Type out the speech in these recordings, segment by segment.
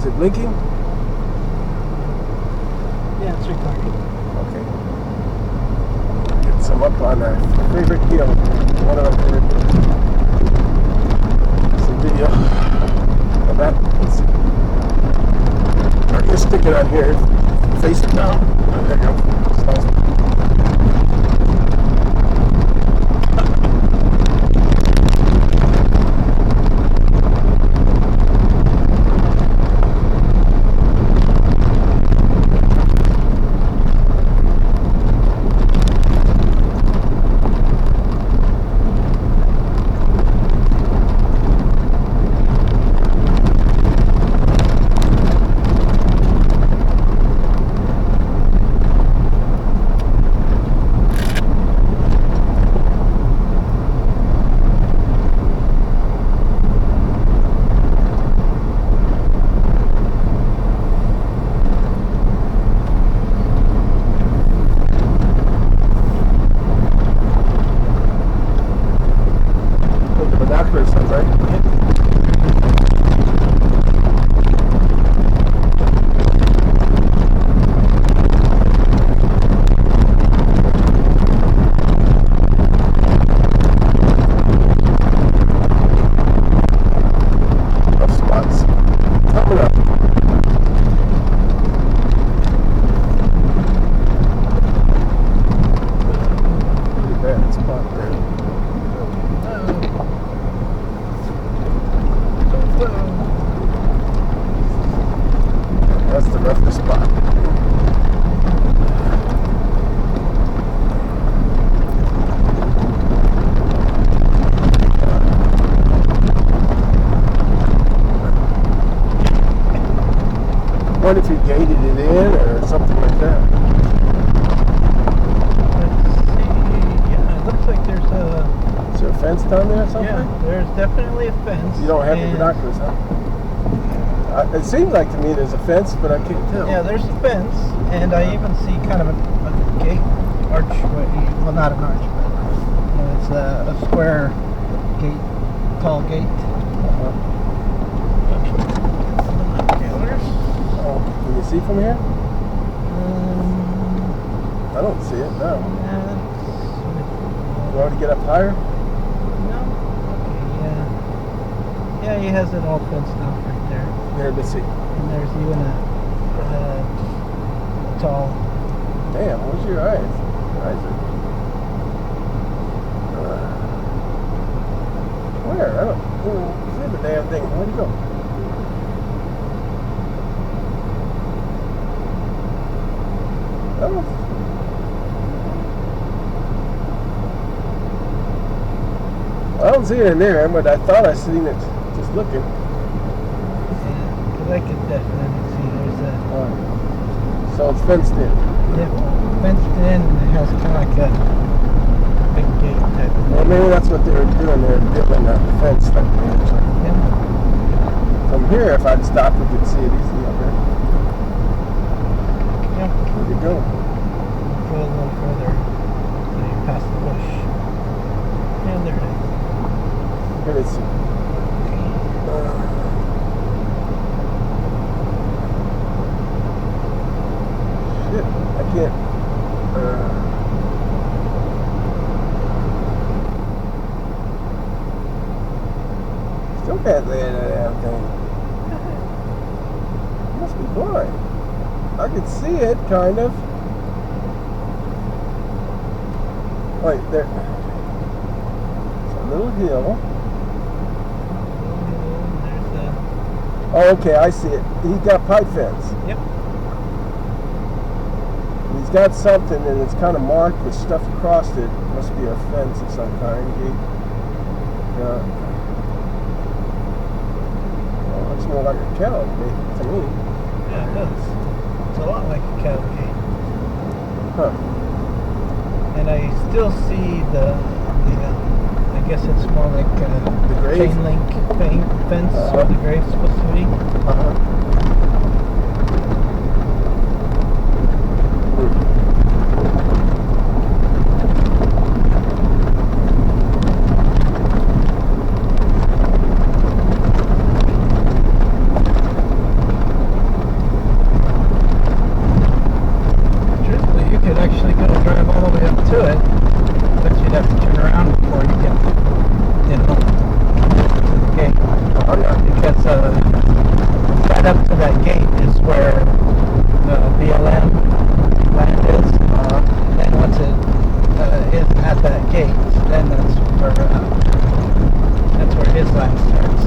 Is it blinking? Yeah, it's recording. Okay. Get some up on our favorite hill. One of our favorite hills. It's a video of that. Or just stick it on here. Face it down. Oh, there you go. It's nice. That's the roughest spot. What if you gated it in or something like that? Let's see. Yeah, it looks like there's a... Is there a fence down there or something? Yeah, there's definitely a fence. You don't have the binoculars, huh? It seems like to me there's a fence, but I can't tell. Yeah, there's a fence, and I even see kind of a gate archway. Well, not an arch, but it's a square gate, tall gate. Oh, can you see from here? I don't see it, no. You want to get up higher? No. Okay, yeah. Yeah, he has it all fenced off right there. Here, let's see. And there's even a tall... Damn, where's your eyes? Your eyes are... where? I don't see the damn thing. Where'd it go? Oh. I don't see it in there, but I thought I seen it just looking. I could definitely see there's a... So it's fenced in? Yeah, fenced in, and it has kind of like a big gate type of thing. Well, maybe that's what they were doing. They were building a fence like that. Yeah. From here, if I'd stopped, we could see it easily up there. Yeah. Where'd it go? Go a little further. So you pass the bush. And there it is. Here, let's see. Shit, I can't. Still can't land that damn thing. Must be blind. I can see it, kind of. Wait, there. It's a little hill. Oh, okay, I see it. He's got pipe fence. Yep. He's got something, and it's kind of marked with stuff across it. Must be a fence of some kind. Gate. Yeah. Well, it looks more like a cattle gate to me. Yeah, it does. It's a lot like a cattle gate. Huh. And I still see the I guess it's more like the grave? chain link fence where the grave's supposed to be. right up to that gate is where the BLM land is. And then once it is at that gate, then that's where his land starts.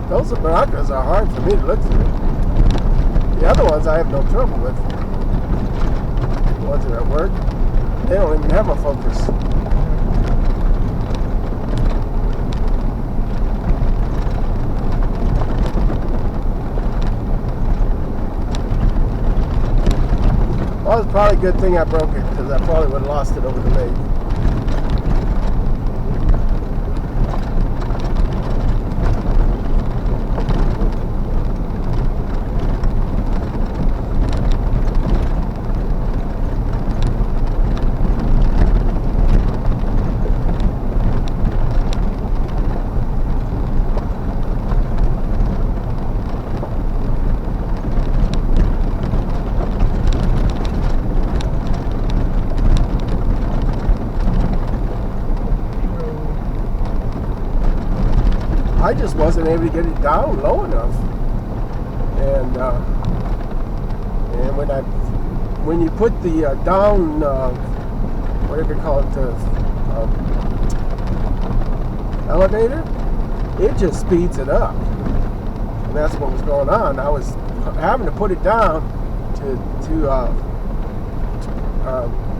Those binoculars are hard for me to look through. The other ones I have no trouble with. The ones that are at work, they don't even have a focus. Well, it's probably a good thing I broke it, because I probably would have lost it over the lake. I just wasn't able to get it down low enough, and when you put the down, whatever you call it, elevator, it just speeds it up, and that's what was going on. I was having to put it down to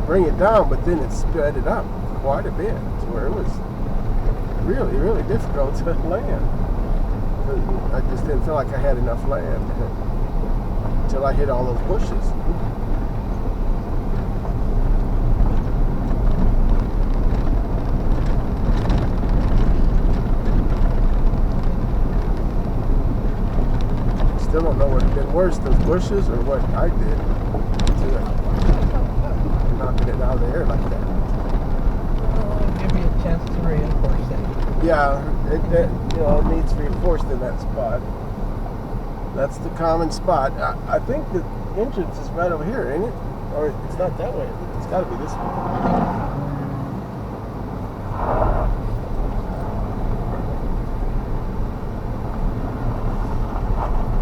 bring it down, but then it sped it up quite a bit to where it was really, really difficult to land. I just didn't feel like I had enough land until I hit all those bushes. Still don't know what would have been worse, those bushes or what I did to knocking it out of the air like that. Give me a chance to reinforce it. Yeah, it needs reinforced in that spot. That's the common spot. I think the entrance is right over here, ain't it? Or it's not that way. It's got to be this way.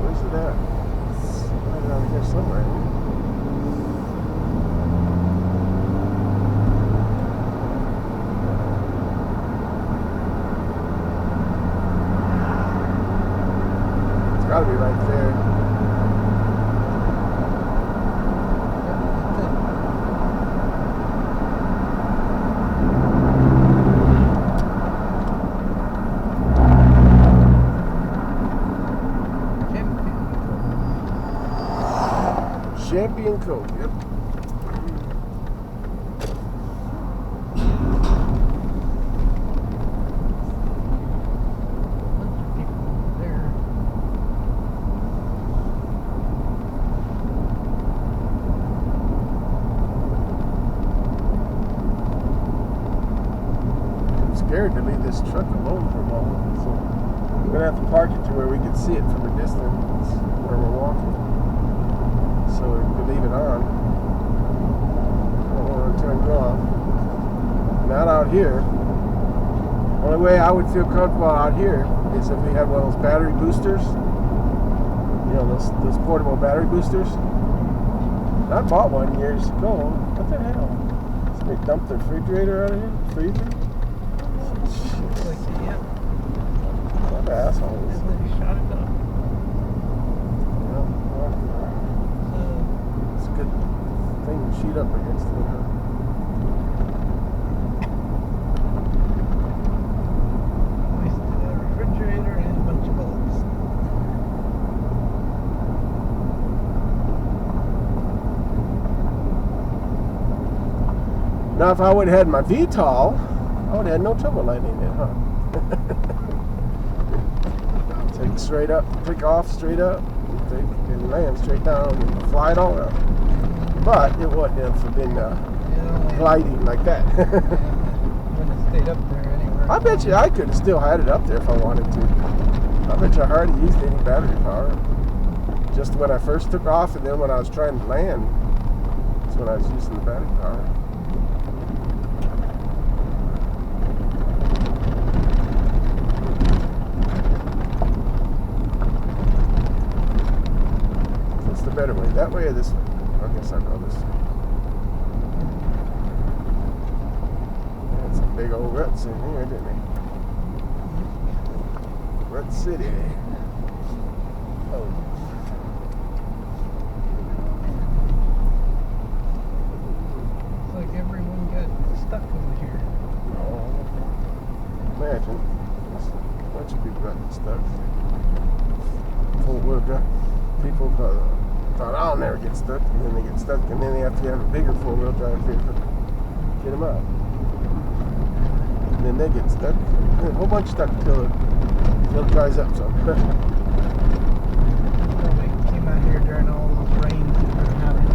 Where's it at? It's right around here somewhere, ain't it? Gotta be right there. Champion Cove, yep. scared to leave this truck alone for a moment. So we're gonna have to park it to where we can see it from a distance where we're walking. So we can leave it on. I don't want to turn it off. Not out here. Only way I would feel comfortable out here is if we had one of those battery boosters. You know, those portable battery boosters. I bought one years ago. What the hell? Somebody dumped the refrigerator out of here? Freezer? Yeah. What assholes. And then he shot it up. Yeah, well, it's a good thing to shoot up against it. Huh? Wasted a refrigerator and a bunch of bullets. Now, if I would have had my VTOL, I would have had no trouble landing it, huh? Take straight up, take off straight up, and land straight down and fly it all up. But it wouldn't have been gliding like that. Wouldn't have stayed up there anywhere. I bet you I could have still had it up there if I wanted to. I bet you I hardly used any battery power. Just when I first took off, and then when I was trying to land, that's when I was using the battery power. What's the better way? That way or this way? I guess I'll go this way. That's some big old ruts in here, didn't they? Rut City. Oh. It's like everyone got stuck over here. Oh. Imagine. A bunch of people got stuck. Four-wheel drive. People thought, I'll never get stuck, and then they get stuck, and then they have to have a bigger four-wheel drive vehicle to get them out. And then they get stuck. A whole bunch stuck until it dries up some. Probably came out here during all those rains that were having.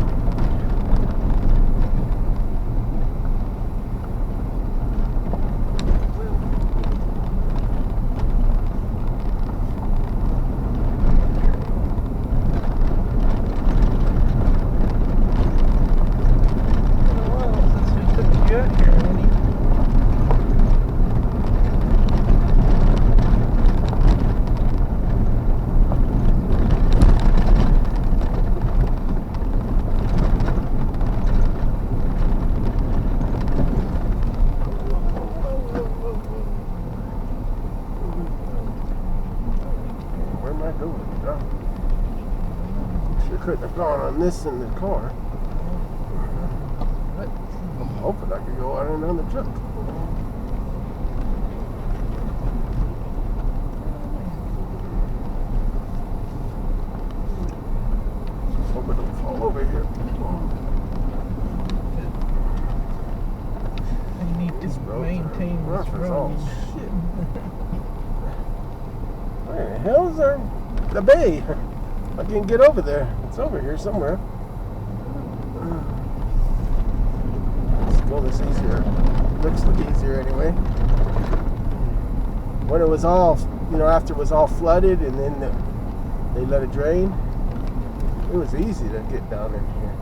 Couldn't have gone on this in the car. What? I'm hoping I could go out and on the truck. Hope it don't fall over here. I need These to roads maintain are rough this as road. all shit. Where the hell is the bay? I can get over there. It's over here somewhere. Let's go this easier. Looks easier anyway. When it was all, after it was all flooded and then they let it drain, it was easy to get down in here.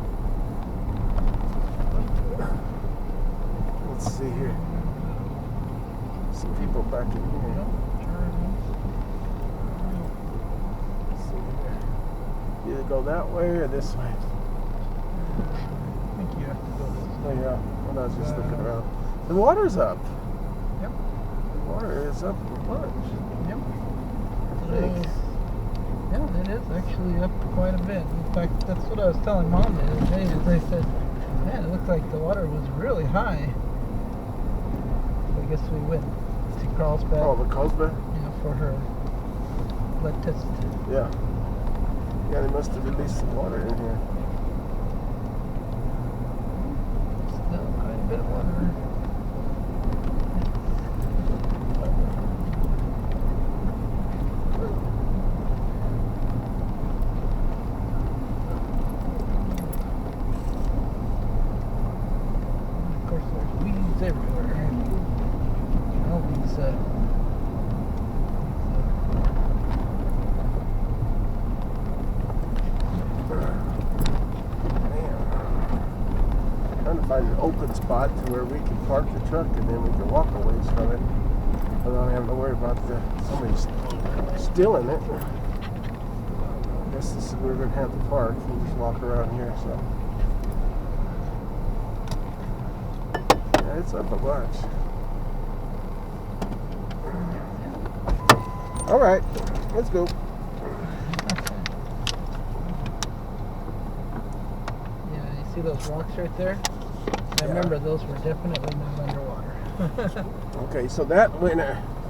Let's see here. Some people back in here. Either go that way or this way. I think you have to go this Oh way. yeah, when I was just looking around. The water's up. Yep. The water is up a bunch. Yep. Big. Yeah, it is actually up quite a bit. In fact, that's what I was telling Mom the other day. Is I said, man, it looked like the water was really high. So I guess we went to Carlsbad. Oh, the Carlsbad? For her blood test. Yeah. Yeah, they must have released some water in here. Still quite a bit of water. Of course, there's weeds everywhere. Trying to find an open spot to where we can park the truck and then we can walk a ways from it without having to worry about somebody stealing it. I guess this is where we're going to have to park. We'll just walk around here. So yeah, it's up a bunch. All right, let's go. Yeah, you see those rocks right there? I remember those were definitely not underwater. Okay, so that went.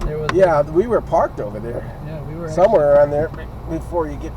There was We were parked over there. Yeah, we were somewhere around there before you get.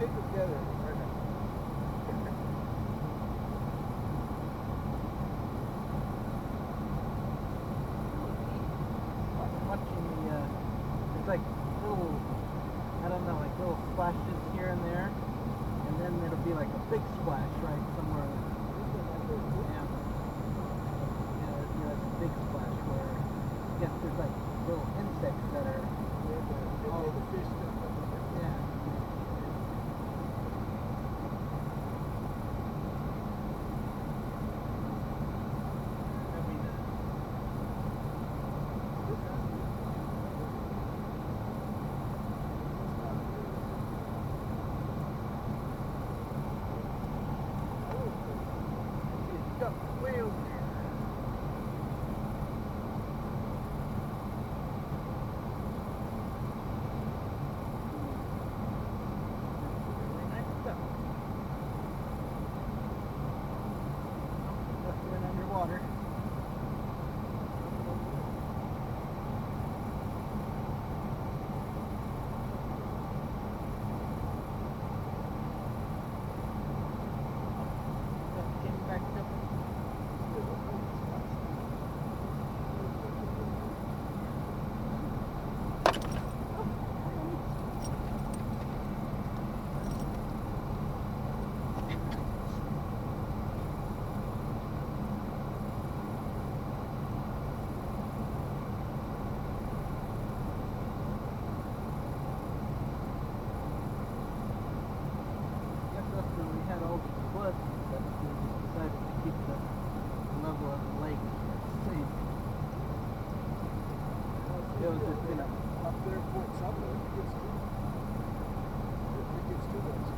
tape it together right now. Watching the, there's like little, I don't know, like little splashes here and there, and then it'll be like a big splash right somewhere. Yeah. Yeah, it'll be like a big splash where I guess there's like little insects that are all the fish stuff. Yeah. Way over there. Really nice stuff. Just went underwater. Came back up. We had all the floods and stuff, we just decided to keep the level of the lake the same. It was just gonna Up there, Fort Sumner, it gets too much.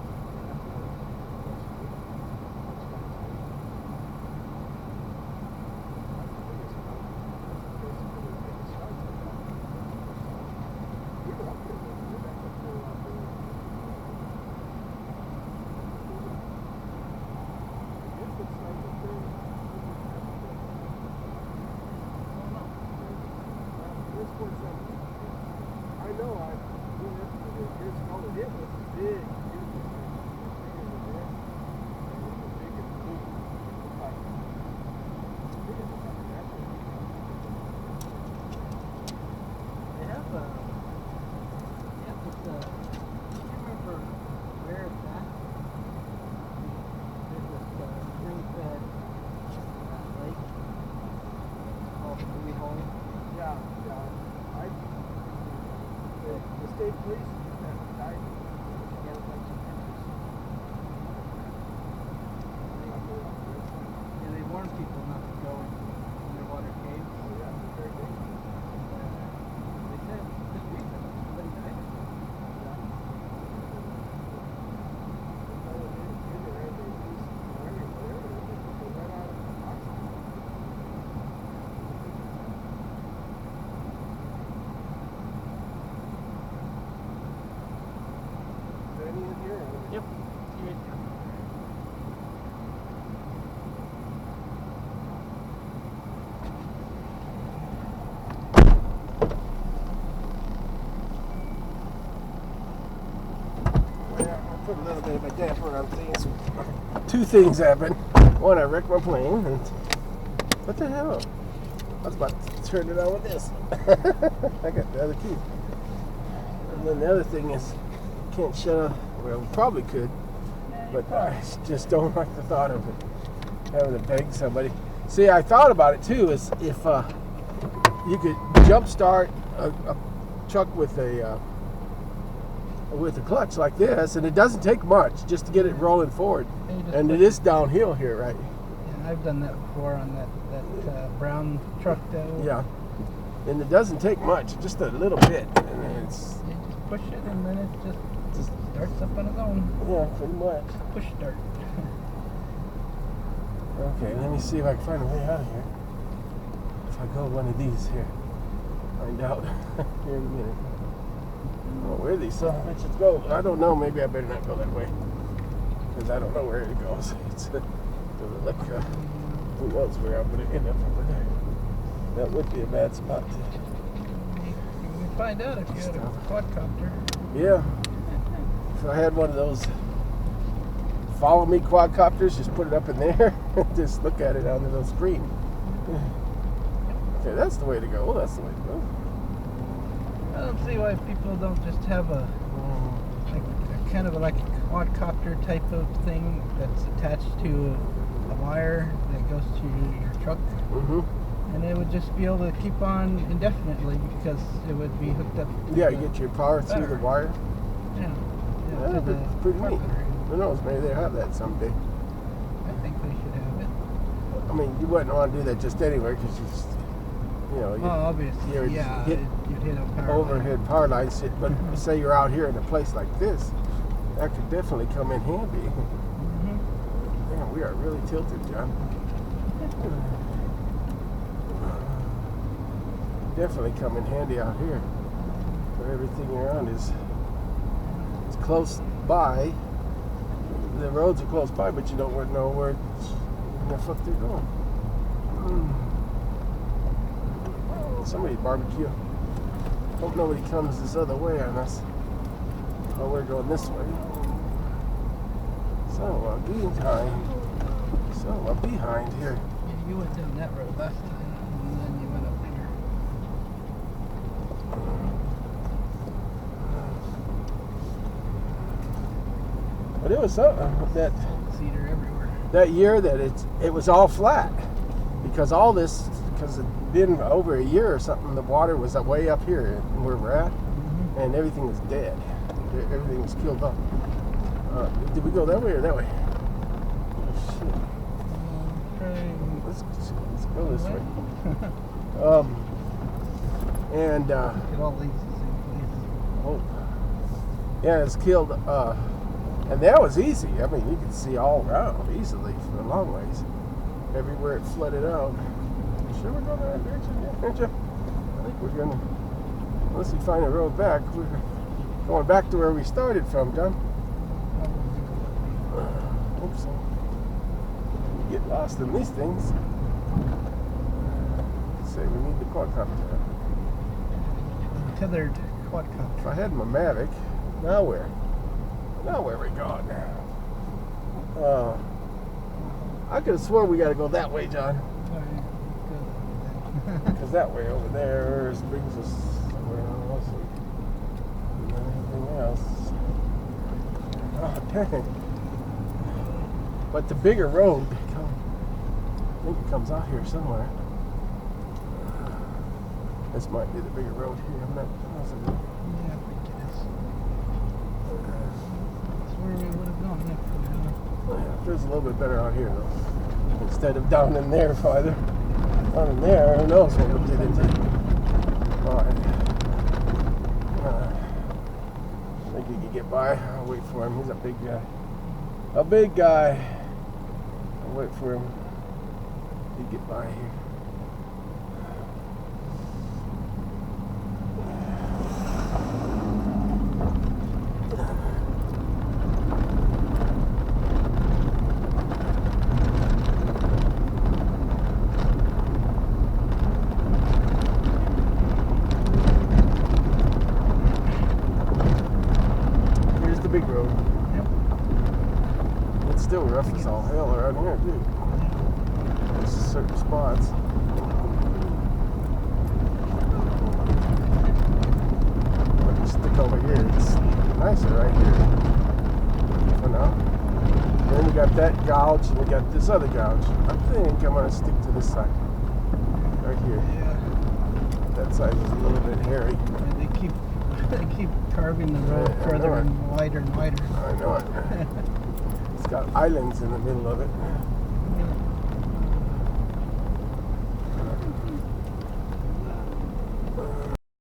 We were up there, we were back up there out there. I know, years ago, it was big. They have this, I can't remember where it's at. There's this spring-fed lake called Movie Hole. Yeah. The state police died. Yeah, they warn people not to go in underwater caves. Oh, yeah, it's very dangerous. They said just recently somebody died. Yep. Here it is. I put a little bit of a damper on things. Two things happened. One, I wrecked my plane, and what the hell? I was about to turn it on with this. I got the other key. And then the other thing is, can't shut off. Well, we probably could, but I just don't like the thought of it. Having to beg somebody. See, I thought about it too. Is if you could jump start a truck with a clutch like this, and it doesn't take much just to get it rolling forward. And it is downhill here, right? Yeah, I've done that before on that brown truck though. Yeah. And it doesn't take much, just a little bit, and then it's You just push it and then it just starts up on its own. yeah, pretty much. Push start. Okay, let me see if I can find a way out of here. If I go one of these here, find out here in a minute. Oh, where these son of bitches go? I don't know. Maybe I better not go that way, because I don't know where it goes. It's like who knows where I'm going to end up over there. That would be a bad spot to. You can find out if you had a quadcopter. Yeah. If So I had one of those follow me quadcopters, just put it up in there and just look at it on the little screen. Okay, that's the way to go. That's the way to go. I don't see why people don't just have a kind of like a quadcopter type of thing that's attached to a wire that goes to your truck. Mm-hmm. And it would just be able to keep on indefinitely because it would be hooked up. Yeah, you get your power through the wire. Yeah, Yeah, to the it's pretty neat. battery. Who knows? Maybe they'll have that someday. I think they should have it. I mean, you wouldn't want to do that just anywhere because Well, obviously, you'd yeah, hit you'd hit a power overhead power lines. But say you're out here in a place like this, that could definitely come in handy. Mm-hmm. Man, we are really tilted, John. Definitely come in handy out here, where everything around is close by. The roads are close by, but you don't know where the fuck they're going. Somebody barbecue. Hope nobody comes this other way on us. Oh, we're going this way. So behind here. Yeah, you went down that road last time, and then you went up here. But it was something that Cedar everywhere. that year that it was all flat because all this because it's been over a year or something. The water was way up here where we're at, and everything was dead. Everything was killed off. Did we go that way or that way? Oh, shit. Let's go this way. And It all leads to the same place. oh, yeah, it's killed. And that was easy. I mean, you could see all around easily for a long ways. Everywhere it flooded out. You sure we're going that direction? Yeah, aren't you? I think we're gonna. Unless we find a road back, we're going back to where we started from, John. Hope so. You get lost in these things. Say we need the quadcopter. Tethered quadcopter. If I had my Mavic, now where? Now where we going? I could have sworn we got to go that way, John. Because that way over there brings us somewhere else and anything else. Oh, dang. But the bigger road, I think it comes out here somewhere. This might be the bigger road here. I'm not positive. Yeah, I think it is. That's where we would have gone next. Yeah, it feels a little bit better out here, though. Instead of down in there farther. Down in there, who knows what we'll get into. Alright. I think he can get by. I'll wait for him. He's a big guy. A big guy. I'll wait for him. He'll get by here. Big road. Yep. It's still rough as all hell around here, too. There's certain spots. Let me stick over here. It's nicer right here. For now. Then we got that gouge and we got this other gouge. I think I'm going to stick to this side. Right here. Yeah. That side was a little bit hairy. And they keep carving the road further and wider and wider. I know it. It's got islands in the middle of it.